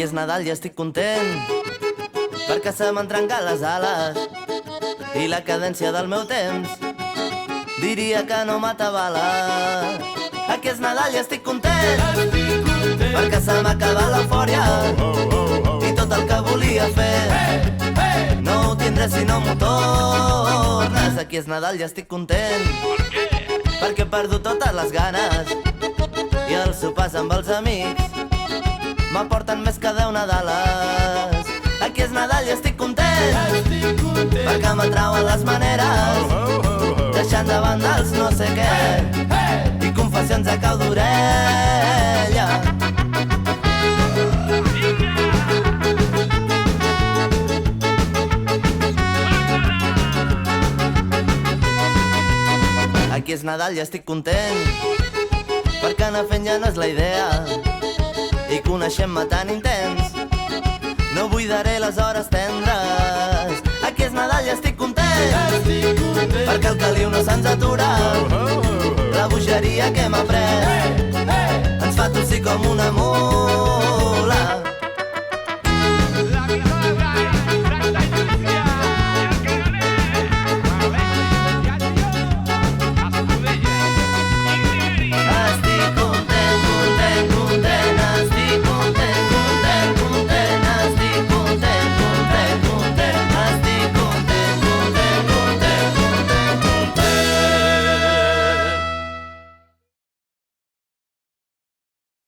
és Nadal i estic content, perquè se m'han trencat les ales i la cadència del meu temps diria que no m'atabala. Aquí és Nadal i estic content, perquè se m'ha acabat l'eufòria i tot el que volia fer no ho tindré si no m'ho tornes. Aquí és Nadal i estic content, perquè he perdut totes les ganes i els sopars amb els amics m'aporten més que 10 Nadales. Aquí és Nadal i estic content, perquè m'atrauen les maneres, deixant de banda els no sé què i confessions a cau d'orella. Aquí és Nadal i estic content, perquè anar fent ja no és la idea i coneixem-me tan intens no buidaré les hores tendres. Aquí és Nadal i estic content, perquè el caliu no se'ns atura, la bogeria que hem après ens fa tossir com una mula.